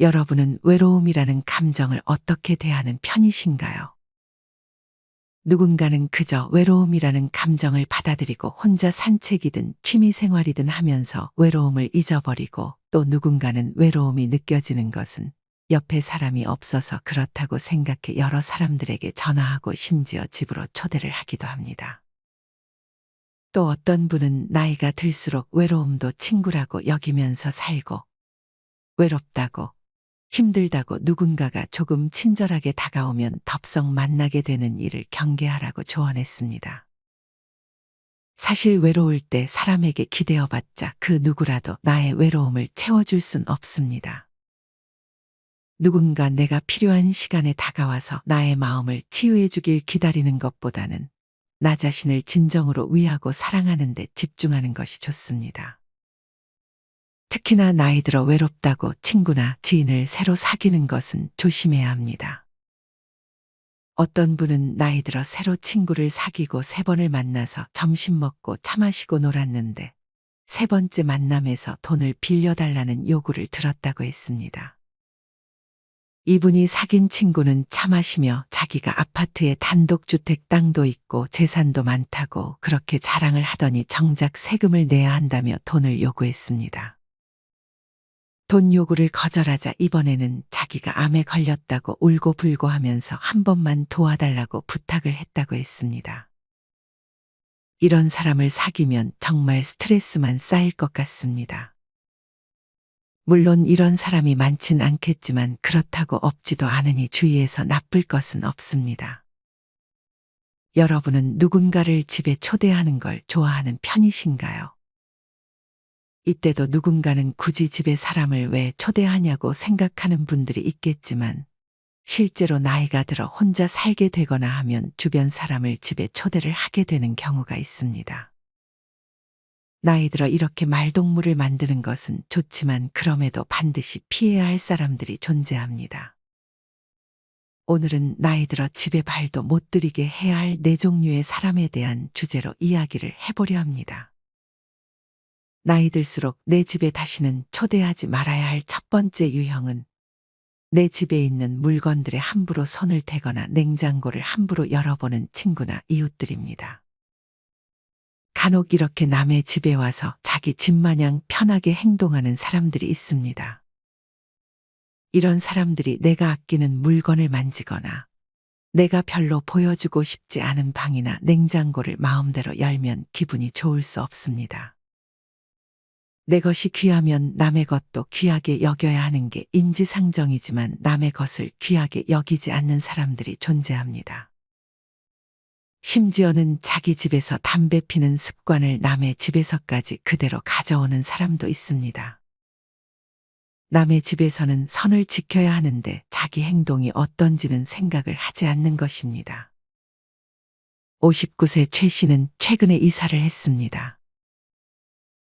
여러분은 외로움이라는 감정을 어떻게 대하는 편이신가요? 누군가는 그저 외로움이라는 감정을 받아들이고 혼자 산책이든 취미생활이든 하면서 외로움을 잊어버리고, 또 누군가는 외로움이 느껴지는 것은 옆에 사람이 없어서 그렇다고 생각해 여러 사람들에게 전화하고 심지어 집으로 초대를 하기도 합니다. 또 어떤 분은 나이가 들수록 외로움도 친구라고 여기면서 살고, 외롭다고, 힘들다고 누군가가 조금 친절하게 다가오면 덥석 만나게 되는 일을 경계하라고 조언했습니다. 사실 외로울 때 사람에게 기대어봤자 그 누구라도 나의 외로움을 채워줄 순 없습니다. 누군가 내가 필요한 시간에 다가와서 나의 마음을 치유해 주길 기다리는 것보다는 나 자신을 진정으로 위하고 사랑하는 데 집중하는 것이 좋습니다. 특히나 나이 들어 외롭다고 친구나 지인을 새로 사귀는 것은 조심해야 합니다. 어떤 분은 나이 들어 새로 친구를 사귀고 3번을 만나서 점심 먹고 차 마시고 놀았는데 3번째 만남에서 돈을 빌려달라는 요구를 들었다고 했습니다. 이분이 사귄 친구는 차 마시며 자기가 아파트에 단독주택 땅도 있고 재산도 많다고 그렇게 자랑을 하더니 정작 세금을 내야 한다며 돈을 요구했습니다. 돈 요구를 거절하자 이번에는 자기가 암에 걸렸다고 울고불고 하면서 한 번만 도와달라고 부탁을 했다고 했습니다. 이런 사람을 사귀면 정말 스트레스만 쌓일 것 같습니다. 물론 이런 사람이 많진 않겠지만 그렇다고 없지도 않으니 주위에서 나쁠 것은 없습니다. 여러분은 누군가를 집에 초대하는 걸 좋아하는 편이신가요? 이때도 누군가는 굳이 집에 사람을 왜 초대하냐고 생각하는 분들이 있겠지만, 실제로 나이가 들어 혼자 살게 되거나 하면 주변 사람을 집에 초대를 하게 되는 경우가 있습니다. 나이 들어 이렇게 말동무를 만드는 것은 좋지만 그럼에도 반드시 피해야 할 사람들이 존재합니다. 오늘은 나이 들어 집에 발도 못 들이게 해야 할 4종류의 사람에 대한 주제로 이야기를 해보려 합니다. 나이 들수록 내 집에 다시는 초대하지 말아야 할 첫 번째 유형은 내 집에 있는 물건들에 함부로 손을 대거나 냉장고를 함부로 열어보는 친구나 이웃들입니다. 간혹 이렇게 남의 집에 와서 자기 집 마냥 편하게 행동하는 사람들이 있습니다. 이런 사람들이 내가 아끼는 물건을 만지거나 내가 별로 보여주고 싶지 않은 방이나 냉장고를 마음대로 열면 기분이 좋을 수 없습니다. 내 것이 귀하면 남의 것도 귀하게 여겨야 하는 게 인지상정이지만 남의 것을 귀하게 여기지 않는 사람들이 존재합니다. 심지어는 자기 집에서 담배 피는 습관을 남의 집에서까지 그대로 가져오는 사람도 있습니다. 남의 집에서는 선을 지켜야 하는데 자기 행동이 어떤지는 생각을 하지 않는 것입니다. 59세 최 씨는 최근에 이사를 했습니다.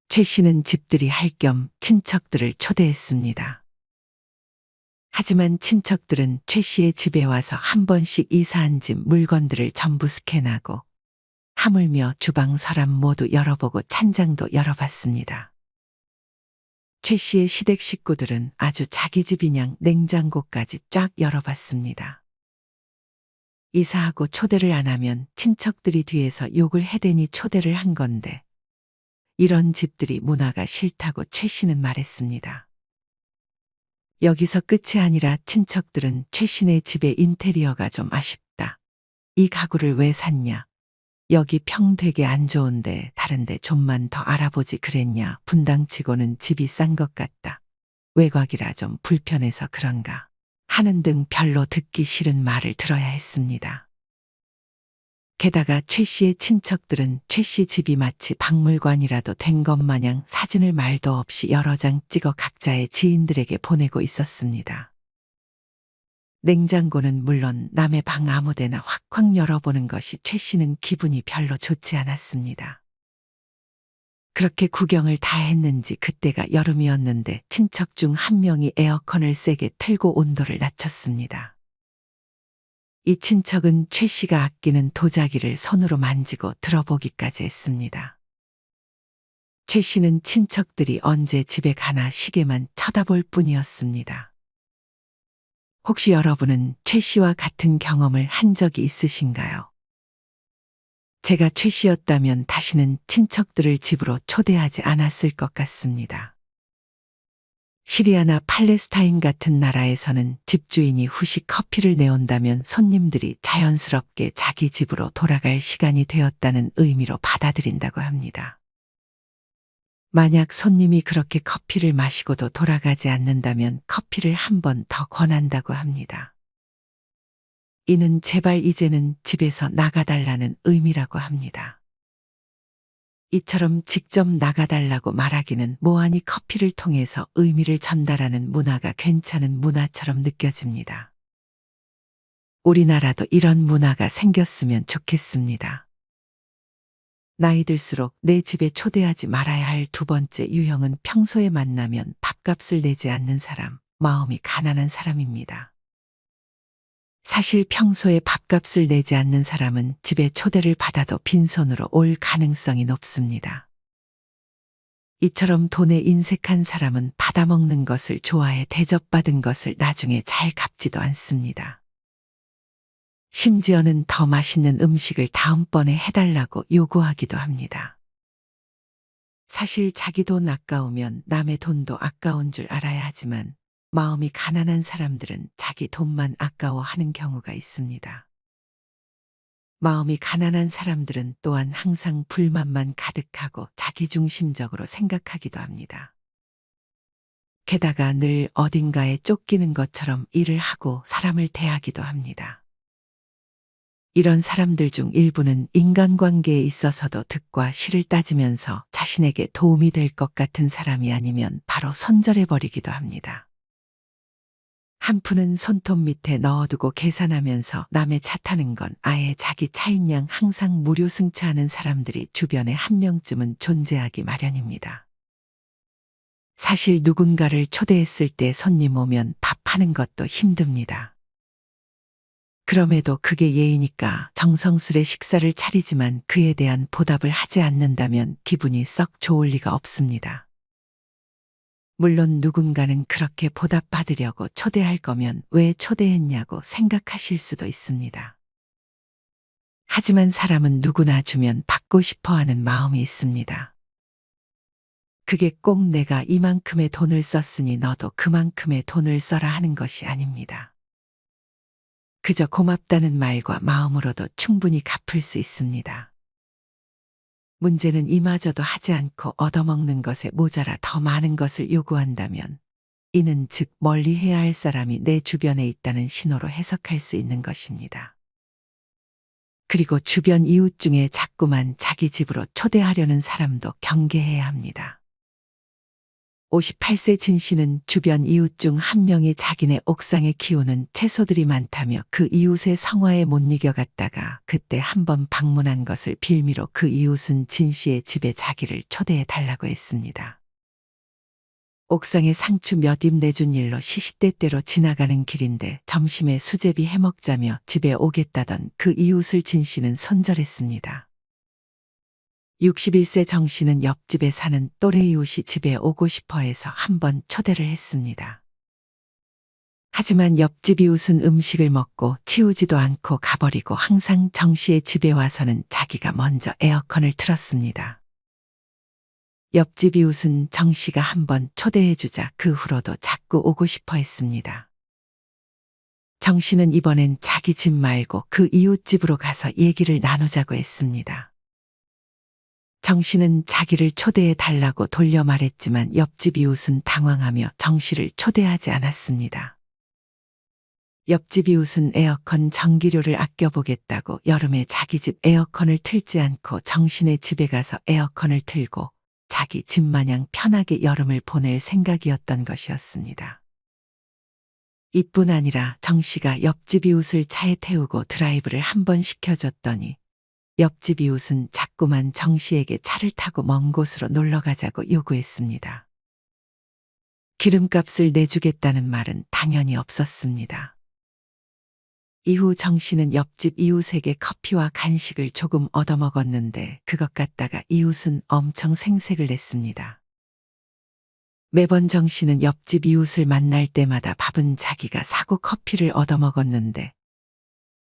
최 씨는 집들이 할 겸 친척들을 초대했습니다. 하지만 친척들은 최 씨의 집에 와서 한 번씩 이사한 집 물건들을 전부 스캔하고 하물며 주방 서랍 모두 열어보고 찬장도 열어봤습니다. 최 씨의 시댁 식구들은 아주 자기 집이냥 냉장고까지 쫙 열어봤습니다. 이사하고 초대를 안 하면 친척들이 뒤에서 욕을 해대니 초대를 한 건데, 이런 집들이 문화가 싫다고 최 씨는 말했습니다. 여기서 끝이 아니라 친척들은 최 씨네 집의 인테리어가 좀 아쉽다. 이 가구를 왜 샀냐? 여기 평 되게 안 좋은데 다른데 좀만 더 알아보지 그랬냐? 분당치고는 집이 싼 것 같다. 외곽이라 좀 불편해서 그런가? 하는 등 별로 듣기 싫은 말을 들어야 했습니다. 게다가 최 씨의 친척들은 최 씨 집이 마치 박물관이라도 된 것 마냥 사진을 말도 없이 여러 장 찍어 각자의 지인들에게 보내고 있었습니다. 냉장고는 물론 남의 방 아무데나 확확 열어보는 것이 최 씨는 기분이 별로 좋지 않았습니다. 그렇게 구경을 다 했는지 그때가 여름이었는데 친척 중 한 명이 에어컨을 세게 틀고 온도를 낮췄습니다. 이 친척은 최 씨가 아끼는 도자기를 손으로 만지고 들어보기까지 했습니다. 최 씨는 친척들이 언제 집에 가나 시계만 쳐다볼 뿐이었습니다. 혹시 여러분은 최 씨와 같은 경험을 한 적이 있으신가요? 제가 최 씨였다면 다시는 친척들을 집으로 초대하지 않았을 것 같습니다. 시리아나 팔레스타인 같은 나라에서는 집주인이 후식 커피를 내온다면 손님들이 자연스럽게 자기 집으로 돌아갈 시간이 되었다는 의미로 받아들인다고 합니다. 만약 손님이 그렇게 커피를 마시고도 돌아가지 않는다면 커피를 한 번 더 권한다고 합니다. 이는 제발 이제는 집에서 나가달라는 의미라고 합니다. 이처럼 직접 나가달라고 말하기는 뭐하니 커피를 통해서 의미를 전달하는 문화가 괜찮은 문화처럼 느껴집니다. 우리나라도 이런 문화가 생겼으면 좋겠습니다. 나이 들수록 내 집에 초대하지 말아야 할 두 번째 유형은 평소에 만나면 밥값을 내지 않는 사람, 마음이 가난한 사람입니다. 사실 평소에 밥값을 내지 않는 사람은 집에 초대를 받아도 빈손으로 올 가능성이 높습니다. 이처럼 돈에 인색한 사람은 받아먹는 것을 좋아해 대접받은 것을 나중에 잘 갚지도 않습니다. 심지어는 더 맛있는 음식을 다음번에 해달라고 요구하기도 합니다. 사실 자기 돈 아까우면 남의 돈도 아까운 줄 알아야 하지만 마음이 가난한 사람들은 자기 돈만 아까워하는 경우가 있습니다. 마음이 가난한 사람들은 또한 항상 불만만 가득하고 자기중심적으로 생각하기도 합니다. 게다가 늘 어딘가에 쫓기는 것처럼 일을 하고 사람을 대하기도 합니다. 이런 사람들 중 일부는 인간관계에 있어서도 득과 실을 따지면서 자신에게 도움이 될 것 같은 사람이 아니면 바로 손절해버리기도 합니다. 한 푼은 손톱 밑에 넣어두고 계산하면서 남의 차 타는 건 아예 자기 차인 양 항상 무료 승차하는 사람들이 주변에 한 명쯤은 존재하기 마련입니다. 사실 누군가를 초대했을 때 손님 오면 밥하는 것도 힘듭니다. 그럼에도 그게 예의니까 정성스레 식사를 차리지만 그에 대한 보답을 하지 않는다면 기분이 썩 좋을 리가 없습니다. 물론 누군가는 그렇게 보답받으려고 초대할 거면 왜 초대했냐고 생각하실 수도 있습니다. 하지만 사람은 누구나 주면 받고 싶어 하는 마음이 있습니다. 그게 꼭 내가 이만큼의 돈을 썼으니 너도 그만큼의 돈을 써라 하는 것이 아닙니다. 그저 고맙다는 말과 마음으로도 충분히 갚을 수 있습니다. 문제는 이마저도 하지 않고 얻어먹는 것에 모자라 더 많은 것을 요구한다면 이는 즉 멀리 해야 할 사람이 내 주변에 있다는 신호로 해석할 수 있는 것입니다. 그리고 주변 이웃 중에 자꾸만 자기 집으로 초대하려는 사람도 경계해야 합니다. 58세 진 씨는 주변 이웃 중 한 명이 자기네 옥상에 키우는 채소들이 많다며 그 이웃의 성화에 못 이겨갔다가 그때 한번 방문한 것을 빌미로 그 이웃은 진 씨의 집에 자기를 초대해 달라고 했습니다. 옥상에 상추 몇 잎 내준 일로 시시때때로 지나가는 길인데 점심에 수제비 해먹자며 집에 오겠다던 그 이웃을 진 씨는 손절했습니다. 61세 정 씨는 옆집에 사는 또래 이웃이 집에 오고 싶어 해서 한번 초대를 했습니다. 하지만 옆집 이웃은 음식을 먹고 치우지도 않고 가버리고 항상 정 씨의 집에 와서는 자기가 먼저 에어컨을 틀었습니다. 옆집 이웃은 정 씨가 한번 초대해주자 그 후로도 자꾸 오고 싶어 했습니다. 정 씨는 이번엔 자기 집 말고 그 이웃 집으로 가서 얘기를 나누자고 했습니다. 정 씨는 자기를 초대해 달라고 돌려 말했지만 옆집 이웃은 당황하며 정 씨를 초대하지 않았습니다. 옆집 이웃은 에어컨 전기료를 아껴보겠다고 여름에 자기 집 에어컨을 틀지 않고 정신의 집에 가서 에어컨을 틀고 자기 집 마냥 편하게 여름을 보낼 생각이었던 것이었습니다. 이뿐 아니라 정 씨가 옆집 이웃을 차에 태우고 드라이브를 한번 시켜줬더니 옆집 이웃은 자꾸만 정 씨에게 차를 타고 먼 곳으로 놀러 가자고 요구했습니다. 기름값을 내주겠다는 말은 당연히 없었습니다. 이후 정 씨는 옆집 이웃에게 커피와 간식을 조금 얻어먹었는데 그것 갖다가 이웃은 엄청 생색을 냈습니다. 매번 정 씨는 옆집 이웃을 만날 때마다 밥은 자기가 사고 커피를 얻어먹었는데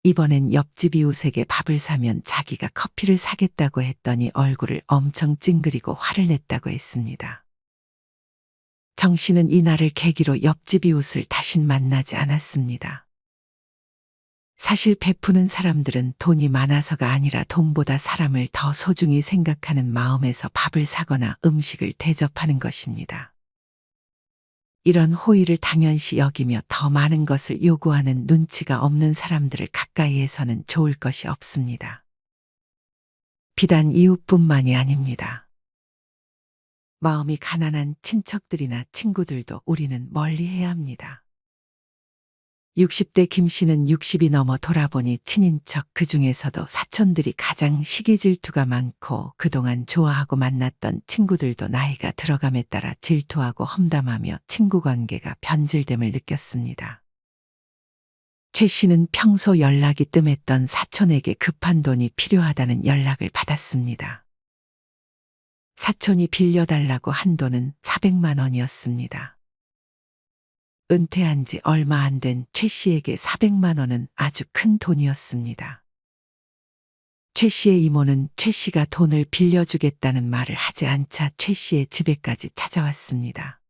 이번엔 옆집 이웃에게 밥을 사면 자기가 커피를 사겠다고 했더니 얼굴을 엄청 찡그리고 화를 냈다고 했습니다. 정 씨는 이날을 계기로 옆집 이웃을 다신 만나지 않았습니다. 사실 베푸는 사람들은 돈이 많아서가 아니라 돈보다 사람을 더 소중히 생각하는 마음에서 밥을 사거나 음식을 대접하는 것입니다. 이런 호의를 당연시 여기며 더 많은 것을 요구하는 눈치가 없는 사람들을 가까이에서는 좋을 것이 없습니다. 비단 이웃뿐만이 아닙니다. 마음이 가난한 친척들이나 친구들도 우리는 멀리해야 합니다. 60대 김 씨는 60이 넘어 돌아보니 친인척 그중에서도 사촌들이 가장 시기 질투가 많고 그동안 좋아하고 만났던 친구들도 나이가 들어감에 따라 질투하고 험담하며 친구 관계가 변질됨을 느꼈습니다. 최 씨는 평소 연락이 뜸했던 사촌에게 급한 돈이 필요하다는 연락을 받았습니다. 사촌이 빌려달라고 한 돈은 400만 원이었습니다. 은퇴한 지 얼마 안 된 최 씨에게 400만 원은 아주 큰 돈이었습니다. 최 씨의 이모는 최 씨가 돈을 빌려주겠다는 말을 하지 않자 최 씨의 집에까지 찾아왔습니다.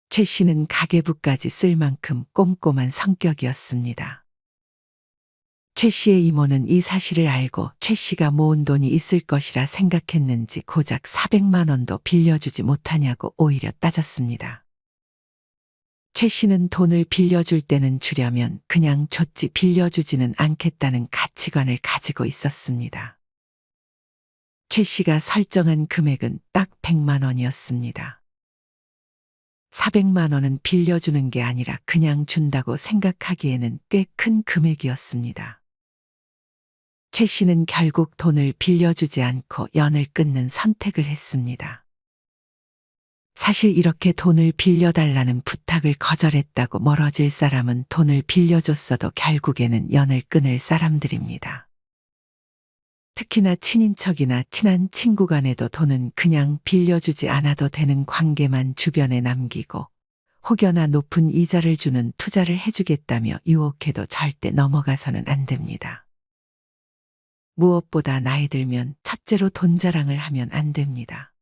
최 씨는 가계부까지 쓸 만큼 꼼꼼한 성격이었습니다. 최 씨의 이모는 이 사실을 알고 최 씨가 모은 돈이 있을 것이라 생각했는지 고작 400만 원도 빌려주지 못하냐고 오히려 따졌습니다. 최 씨는 돈을 빌려줄 때는 주려면 그냥 줬지 빌려주지는 않겠다는 가치관을 가지고 있었습니다. 최 씨가 설정한 금액은 딱 100만 원이었습니다. 400만 원은 빌려주는 게 아니라 그냥 준다고 생각하기에는 꽤 큰 금액이었습니다. 최 씨는 결국 돈을 빌려주지 않고 연을 끊는 선택을 했습니다. 사실 이렇게 돈을 빌려달라는 부탁을 거절했다고 멀어질 사람은 돈을 빌려줬어도 결국에는 연을 끊을 사람들입니다. 특히나 친인척이나 친한 친구 간에도 돈은 그냥 빌려주지 않아도 되는 관계만 주변에 남기고 혹여나 높은 이자를 주는 투자를 해주겠다며 유혹해도 절대 넘어가서는 안 됩니다. 무엇보다 나이 들면 첫째로 돈 자랑을 하면 안 됩니다.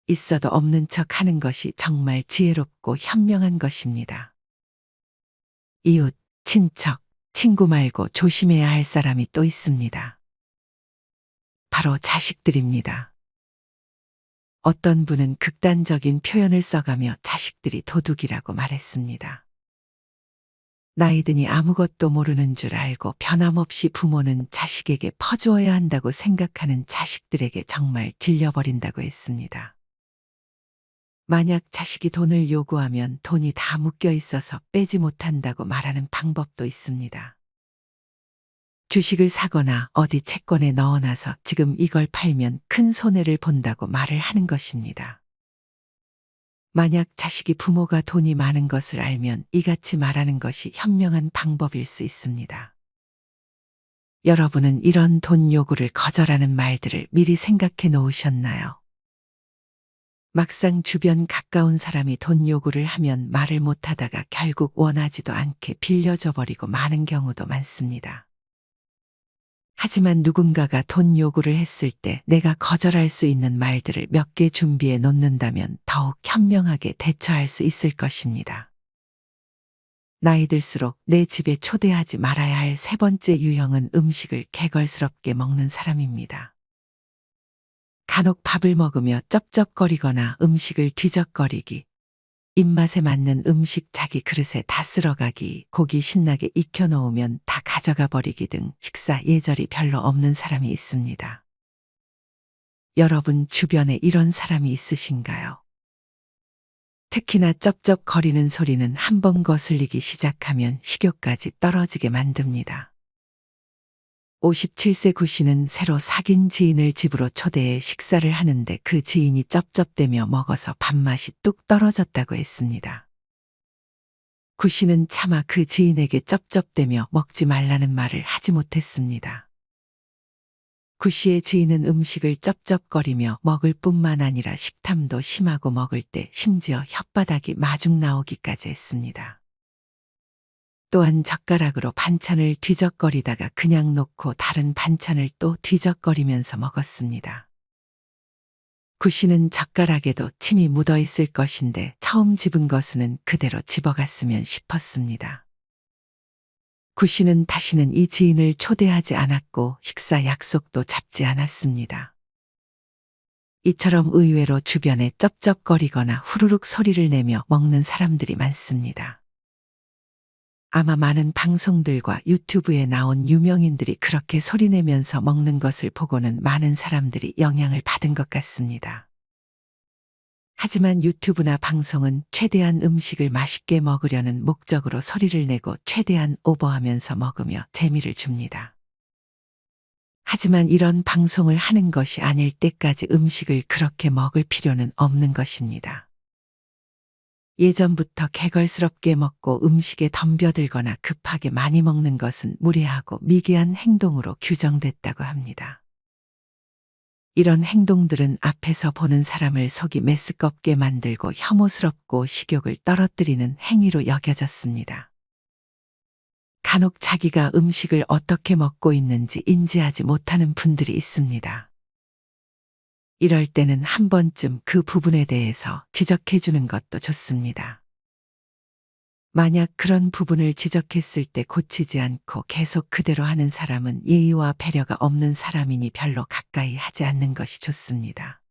있어도 없는 척 하는 것이 정말 지혜롭고 현명한 것입니다. 이웃, 친척, 친구 말고 조심해야 할 사람이 또 있습니다. 바로 자식들입니다. 어떤 분은 극단적인 표현을 써가며 자식들이 도둑이라고 말했습니다. 나이 드니 아무것도 모르는 줄 알고 변함없이 부모는 자식에게 퍼주어야 한다고 생각하는 자식들에게 정말 질려버린다고 했습니다. 만약 자식이 돈을 요구하면 돈이 다 묶여 있어서 빼지 못한다고 말하는 방법도 있습니다. 주식을 사거나 어디 채권에 넣어놔서 지금 이걸 팔면 큰 손해를 본다고 말을 하는 것입니다. 만약 자식이 부모가 돈이 많은 것을 알면 이같이 말하는 것이 현명한 방법일 수 있습니다. 여러분은 이런 돈 요구를 거절하는 말들을 미리 생각해 놓으셨나요? 막상 주변 가까운 사람이 돈 요구를 하면 말을 못하다가 결국 원하지도 않게 빌려줘 버리고 마는 경우도 많습니다. 하지만 누군가가 돈 요구를 했을 때 내가 거절할 수 있는 말들을 몇 개 준비해 놓는다면 더욱 현명하게 대처할 수 있을 것입니다. 나이 들수록 내 집에 초대하지 말아야 할 세 번째 유형은 음식을 개걸스럽게 먹는 사람입니다. 간혹 밥을 먹으며 쩝쩝거리거나 음식을 뒤적거리기, 입맛에 맞는 음식 자기 그릇에 다 쓸어가기, 고기 신나게 익혀놓으면 다 가져가 버리기 등 식사 예절이 별로 없는 사람이 있습니다. 여러분 주변에 이런 사람이 있으신가요? 특히나 쩝쩝거리는 소리는 한번 거슬리기 시작하면 식욕까지 떨어지게 만듭니다. 57세 구 씨는 새로 사귄 지인을 집으로 초대해 식사를 하는데 그 지인이 쩝쩝대며 먹어서 밥맛이 뚝 떨어졌다고 했습니다. 구 씨는 차마 그 지인에게 쩝쩝대며 먹지 말라는 말을 하지 못했습니다. 구 씨의 지인은 음식을 쩝쩝거리며 먹을 뿐만 아니라 식탐도 심하고 먹을 때 심지어 혓바닥이 마중 나오기까지 했습니다. 또한 젓가락으로 반찬을 뒤적거리다가 그냥 놓고 다른 반찬을 또 뒤적거리면서 먹었습니다. 구 씨는 젓가락에도 침이 묻어 있을 것인데 처음 집은 것은 그대로 집어갔으면 싶었습니다. 구 씨는 다시는 이 지인을 초대하지 않았고 식사 약속도 잡지 않았습니다. 이처럼 의외로 주변에 쩝쩝거리거나 후루룩 소리를 내며 먹는 사람들이 많습니다. 아마 많은 방송들과 유튜브에 나온 유명인들이 그렇게 소리내면서 먹는 것을 보고는 많은 사람들이 영향을 받은 것 같습니다. 하지만 유튜브나 방송은 최대한 음식을 맛있게 먹으려는 목적으로 소리를 내고 최대한 오버하면서 먹으며 재미를 줍니다. 하지만 이런 방송을 하는 것이 아닐 때까지 음식을 그렇게 먹을 필요는 없는 것입니다. 예전부터 개걸스럽게 먹고 음식에 덤벼들거나 급하게 많이 먹는 것은 무례하고 미개한 행동으로 규정됐다고 합니다. 이런 행동들은 앞에서 보는 사람을 속이 메스껍게 만들고 혐오스럽고 식욕을 떨어뜨리는 행위로 여겨졌습니다. 간혹 자기가 음식을 어떻게 먹고 있는지 인지하지 못하는 분들이 있습니다. 이럴 때는 한 번쯤 그 부분에 대해서 지적해 주는 것도 좋습니다. 만약 그런 부분을 지적했을 때 고치지 않고 계속 그대로 하는 사람은 예의와 배려가 없는 사람이니 별로 가까이 하지 않는 것이 좋습니다.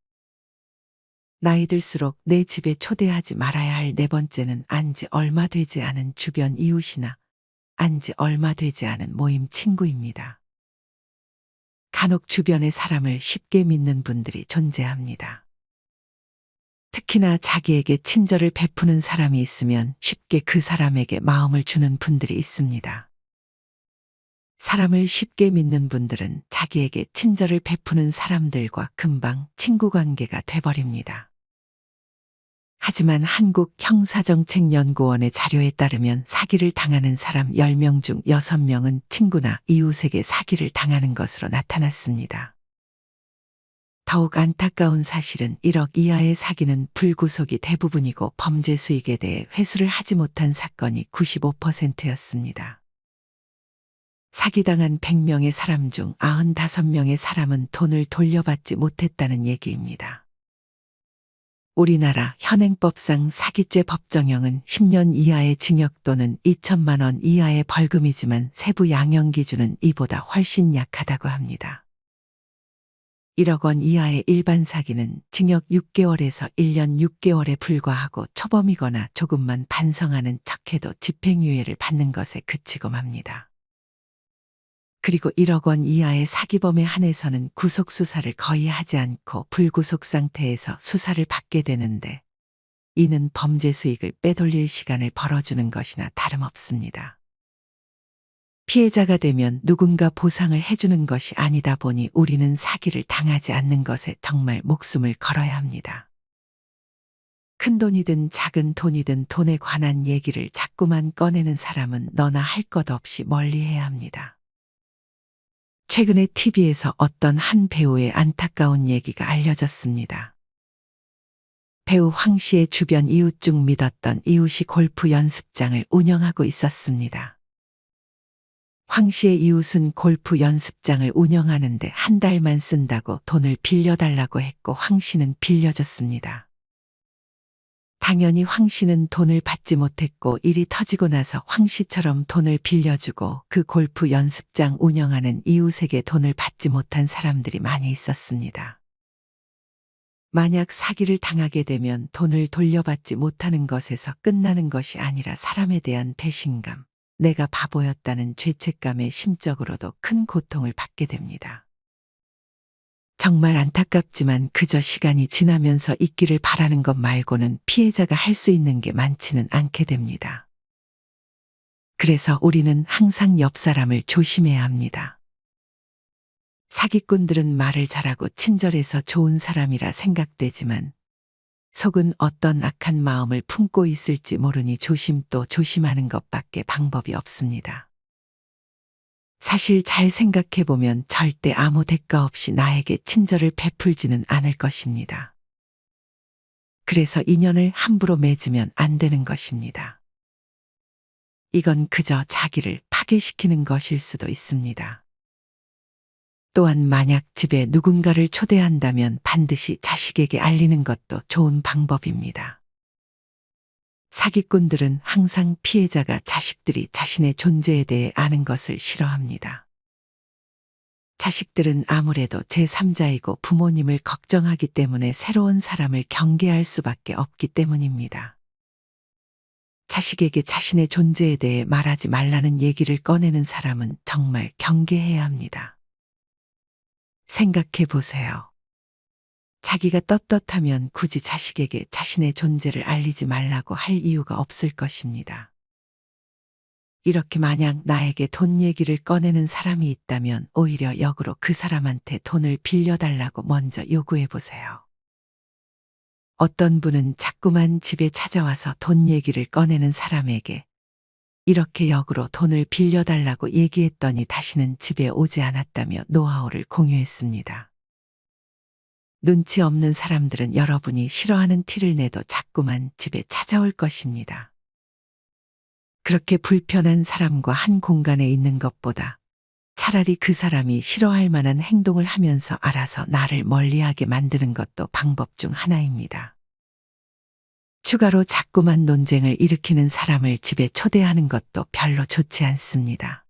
나이 들수록 내 집에 초대하지 말아야 할 네 번째는 안지 얼마 되지 않은 주변 이웃이나 안지 얼마 되지 않은 모임 친구입니다. 간혹 주변의 사람을 쉽게 믿는 분들이 존재합니다. 특히나 자기에게 친절을 베푸는 사람이 있으면 쉽게 그 사람에게 마음을 주는 분들이 있습니다. 사람을 쉽게 믿는 분들은 자기에게 친절을 베푸는 사람들과 금방 친구 관계가 돼버립니다. 하지만 한국형사정책연구원의 자료에 따르면 사기를 당하는 사람 10명 중 6명은 친구나 이웃에게 사기를 당하는 것으로 나타났습니다. 더욱 안타까운 사실은 1억 이하의 사기는 불구속이 대부분이고 범죄 수익에 대해 회수를 하지 못한 사건이 95%였습니다. 사기당한 100명의 사람 중 95명의 사람은 돈을 돌려받지 못했다는 얘기입니다. 우리나라 현행법상 사기죄 법정형은 10년 이하의 징역 또는 2천만 원 이하의 벌금이지만 세부 양형 기준은 이보다 훨씬 약하다고 합니다. 1억 원 이하의 일반 사기는 징역 6개월에서 1년 6개월에 불과하고 초범이거나 조금만 반성하는 척해도 집행유예를 받는 것에 그치고 맙니다. 그리고 1억 원 이하의 사기범에 한해서는 구속수사를 거의 하지 않고 불구속 상태에서 수사를 받게 되는데 이는 범죄 수익을 빼돌릴 시간을 벌어주는 것이나 다름없습니다. 피해자가 되면 누군가 보상을 해주는 것이 아니다 보니 우리는 사기를 당하지 않는 것에 정말 목숨을 걸어야 합니다. 큰 돈이든 작은 돈이든 돈에 관한 얘기를 자꾸만 꺼내는 사람은 너나 할 것 없이 멀리해야 합니다. 최근에 TV에서 어떤 한 배우의 안타까운 얘기가 알려졌습니다. 배우 황 씨의 주변 이웃 중 믿었던 이웃이 골프 연습장을 운영하고 있었습니다. 황 씨의 이웃은 골프 연습장을 운영하는데 한 달만 쓴다고 돈을 빌려달라고 했고 황 씨는 빌려줬습니다. 당연히 황 씨는 돈을 받지 못했고 일이 터지고 나서 황 씨처럼 돈을 빌려주고 그 골프 연습장 운영하는 이웃에게 돈을 받지 못한 사람들이 많이 있었습니다. 만약 사기를 당하게 되면 돈을 돌려받지 못하는 것에서 끝나는 것이 아니라 사람에 대한 배신감, 내가 바보였다는 죄책감에 심적으로도 큰 고통을 받게 됩니다. 정말 안타깝지만 그저 시간이 지나면서 있기를 바라는 것 말고는 피해자가 할 수 있는 게 많지는 않게 됩니다. 그래서 우리는 항상 옆 사람을 조심해야 합니다. 사기꾼들은 말을 잘하고 친절해서 좋은 사람이라 생각되지만 속은 어떤 악한 마음을 품고 있을지 모르니 조심 또 조심하는 것밖에 방법이 없습니다. 사실 잘 생각해보면 절대 아무 대가 없이 나에게 친절을 베풀지는 않을 것입니다. 그래서 인연을 함부로 맺으면 안 되는 것입니다. 이건 그저 자기를 파괴시키는 것일 수도 있습니다. 또한 만약 집에 누군가를 초대한다면 반드시 자식에게 알리는 것도 좋은 방법입니다. 사기꾼들은 항상 피해자가 자식들이 자신의 존재에 대해 아는 것을 싫어합니다. 자식들은 아무래도 제3자이고 부모님을 걱정하기 때문에 새로운 사람을 경계할 수밖에 없기 때문입니다. 자식에게 자신의 존재에 대해 말하지 말라는 얘기를 꺼내는 사람은 정말 경계해야 합니다. 생각해 보세요. 자기가 떳떳하면 굳이 자식에게 자신의 존재를 알리지 말라고 할 이유가 없을 것입니다. 이렇게 만약 나에게 돈 얘기를 꺼내는 사람이 있다면 오히려 역으로 그 사람한테 돈을 빌려달라고 먼저 요구해 보세요. 어떤 분은 자꾸만 집에 찾아와서 돈 얘기를 꺼내는 사람에게 이렇게 역으로 돈을 빌려달라고 얘기했더니 다시는 집에 오지 않았다며 노하우를 공유했습니다. 눈치 없는 사람들은 여러분이 싫어하는 티를 내도 자꾸만 집에 찾아올 것입니다. 그렇게 불편한 사람과 한 공간에 있는 것보다 차라리 그 사람이 싫어할 만한 행동을 하면서 알아서 나를 멀리하게 만드는 것도 방법 중 하나입니다. 추가로 자꾸만 논쟁을 일으키는 사람을 집에 초대하는 것도 별로 좋지 않습니다.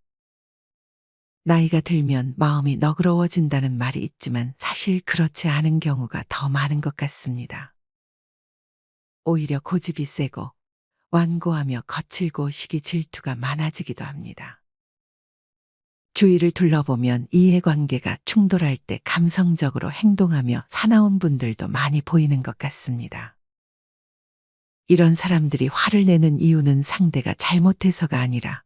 나이가 들면 마음이 너그러워진다는 말이 있지만 사실 그렇지 않은 경우가 더 많은 것 같습니다. 오히려 고집이 세고 완고하며 거칠고 시기 질투가 많아지기도 합니다. 주위를 둘러보면 이해관계가 충돌할 때 감성적으로 행동하며 사나운 분들도 많이 보이는 것 같습니다. 이런 사람들이 화를 내는 이유는 상대가 잘못해서가 아니라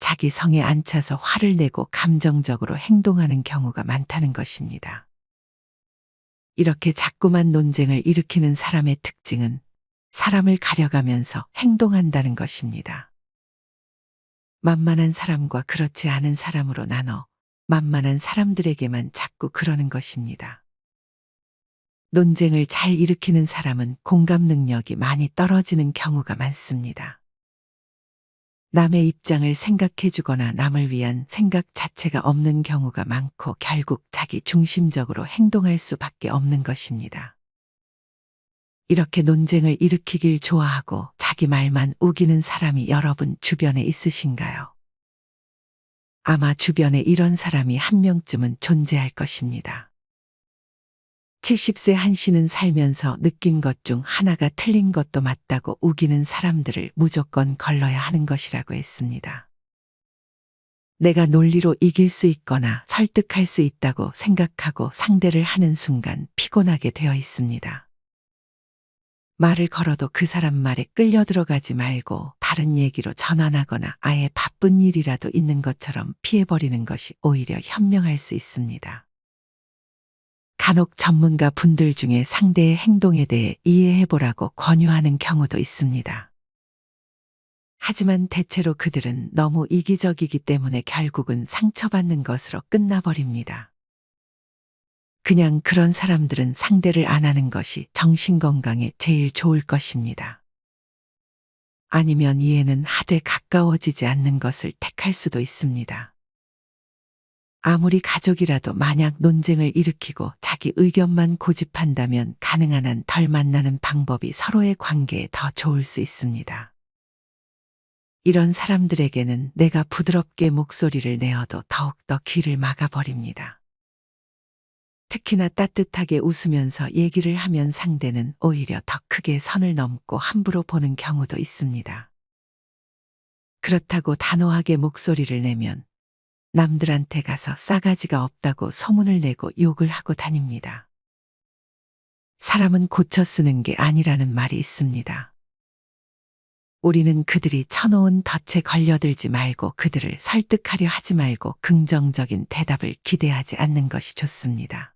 자기 성에 안 차서 화를 내고 감정적으로 행동하는 경우가 많다는 것입니다. 이렇게 자꾸만 논쟁을 일으키는 사람의 특징은 사람을 가려가면서 행동한다는 것입니다. 만만한 사람과 그렇지 않은 사람으로 나눠 만만한 사람들에게만 자꾸 그러는 것입니다. 논쟁을 잘 일으키는 사람은 공감 능력이 많이 떨어지는 경우가 많습니다. 남의 입장을 생각해 주거나 남을 위한 생각 자체가 없는 경우가 많고 결국 자기 중심적으로 행동할 수밖에 없는 것입니다. 이렇게 논쟁을 일으키길 좋아하고 자기 말만 우기는 사람이 여러분 주변에 있으신가요? 아마 주변에 이런 사람이 한 명쯤은 존재할 것입니다. 70세 한 씨는 살면서 느낀 것 중 하나가 틀린 것도 맞다고 우기는 사람들을 무조건 걸러야 하는 것이라고 했습니다. 내가 논리로 이길 수 있거나 설득할 수 있다고 생각하고 상대를 하는 순간 피곤하게 되어 있습니다. 말을 걸어도 그 사람 말에 끌려 들어가지 말고 다른 얘기로 전환하거나 아예 바쁜 일이라도 있는 것처럼 피해버리는 것이 오히려 현명할 수 있습니다. 간혹 전문가 분들 중에 상대의 행동에 대해 이해해보라고 권유하는 경우도 있습니다. 하지만 대체로 그들은 너무 이기적이기 때문에 결국은 상처받는 것으로 끝나버립니다. 그냥 그런 사람들은 상대를 안 하는 것이 정신건강에 제일 좋을 것입니다. 아니면 이해는 하되 가까워지지 않는 것을 택할 수도 있습니다. 아무리 가족이라도 만약 논쟁을 일으키고 자기 의견만 고집한다면 가능한 한 덜 만나는 방법이 서로의 관계에 더 좋을 수 있습니다. 이런 사람들에게는 내가 부드럽게 목소리를 내어도 더욱더 귀를 막아버립니다. 특히나 따뜻하게 웃으면서 얘기를 하면 상대는 오히려 더 크게 선을 넘고 함부로 보는 경우도 있습니다. 그렇다고 단호하게 목소리를 내면 남들한테 가서 싸가지가 없다고 소문을 내고 욕을 하고 다닙니다. 사람은 고쳐 쓰는 게 아니라는 말이 있습니다. 우리는 그들이 쳐놓은 덫에 걸려들지 말고 그들을 설득하려 하지 말고 긍정적인 대답을 기대하지 않는 것이 좋습니다.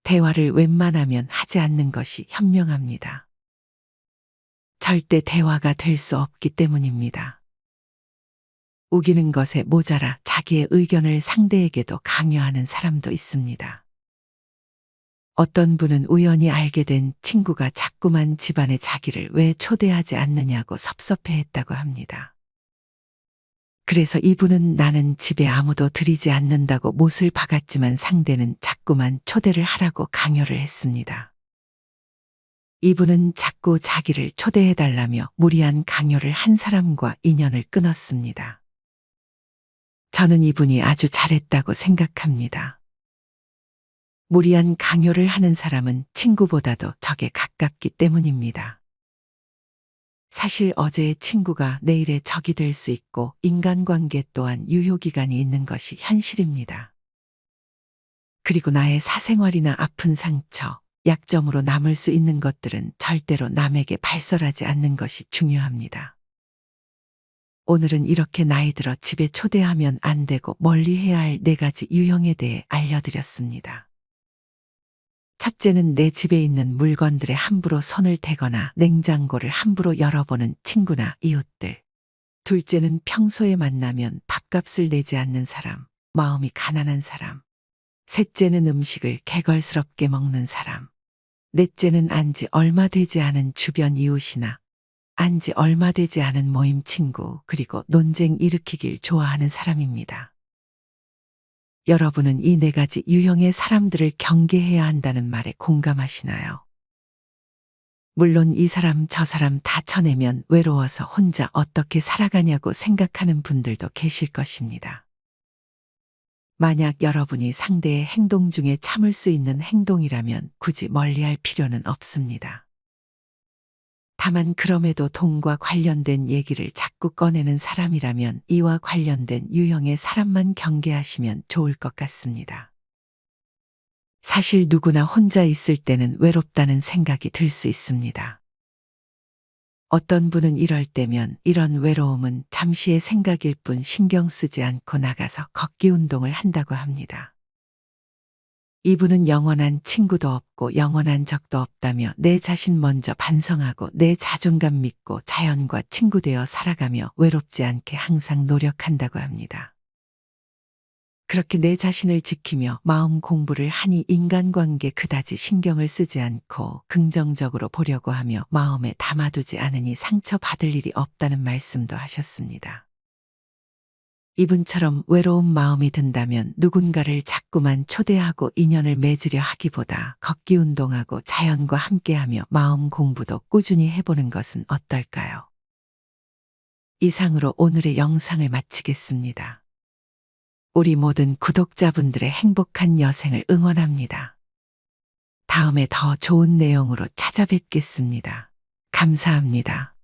대화를 웬만하면 하지 않는 것이 현명합니다. 절대 대화가 될 수 없기 때문입니다. 우기는 것에 모자라 자기의 의견을 상대에게도 강요하는 사람도 있습니다. 어떤 분은 우연히 알게 된 친구가 자꾸만 집안에 자기를 왜 초대하지 않느냐고 섭섭해했다고 합니다. 그래서 이분은 나는 집에 아무도 들이지 않는다고 못을 박았지만 상대는 자꾸만 초대를 하라고 강요를 했습니다. 이분은 자꾸 자기를 초대해달라며 무리한 강요를 한 사람과 인연을 끊었습니다. 저는 이분이 아주 잘했다고 생각합니다. 무리한 강요를 하는 사람은 친구보다도 적에 가깝기 때문입니다. 사실 어제의 친구가 내일의 적이 될 수 있고 인간관계 또한 유효기간이 있는 것이 현실입니다. 그리고 나의 사생활이나 아픈 상처, 약점으로 남을 수 있는 것들은 절대로 남에게 발설하지 않는 것이 중요합니다. 오늘은 이렇게 나이 들어 집에 초대하면 안 되고 멀리해야 할 4가지 유형에 대해 알려드렸습니다. 첫째는 내 집에 있는 물건들에 함부로 손을 대거나 냉장고를 함부로 열어보는 친구나 이웃들. 둘째는 평소에 만나면 밥값을 내지 않는 사람, 마음이 가난한 사람. 셋째는 음식을 개걸스럽게 먹는 사람. 넷째는 안지 얼마 되지 않은 주변 이웃이나 안지 얼마 되지 않은 모임 친구, 그리고 논쟁 일으키길 좋아하는 사람입니다. 여러분은 이 4가지 유형의 사람들을 경계해야 한다는 말에 공감하시나요? 물론 이 사람 저 사람 다 쳐내면 외로워서 혼자 어떻게 살아가냐고 생각하는 분들도 계실 것입니다. 만약 여러분이 상대의 행동 중에 참을 수 있는 행동이라면 굳이 멀리할 필요는 없습니다. 다만 그럼에도 돈과 관련된 얘기를 자꾸 꺼내는 사람이라면 이와 관련된 유형의 사람만 경계하시면 좋을 것 같습니다. 사실 누구나 혼자 있을 때는 외롭다는 생각이 들 수 있습니다. 어떤 분은 이럴 때면 이런 외로움은 잠시의 생각일 뿐 신경 쓰지 않고 나가서 걷기 운동을 한다고 합니다. 이분은 영원한 친구도 없고 영원한 적도 없다며 내 자신 먼저 반성하고 내 자존감 믿고 자연과 친구되어 살아가며 외롭지 않게 항상 노력한다고 합니다. 그렇게 내 자신을 지키며 마음 공부를 하니 인간관계 그다지 신경을 쓰지 않고 긍정적으로 보려고 하며 마음에 담아두지 않으니 상처받을 일이 없다는 말씀도 하셨습니다. 이분처럼 외로운 마음이 든다면 누군가를 자꾸만 초대하고 인연을 맺으려 하기보다 걷기 운동하고 자연과 함께하며 마음 공부도 꾸준히 해보는 것은 어떨까요? 이상으로 오늘의 영상을 마치겠습니다. 우리 모든 구독자분들의 행복한 여생을 응원합니다. 다음에 더 좋은 내용으로 찾아뵙겠습니다. 감사합니다.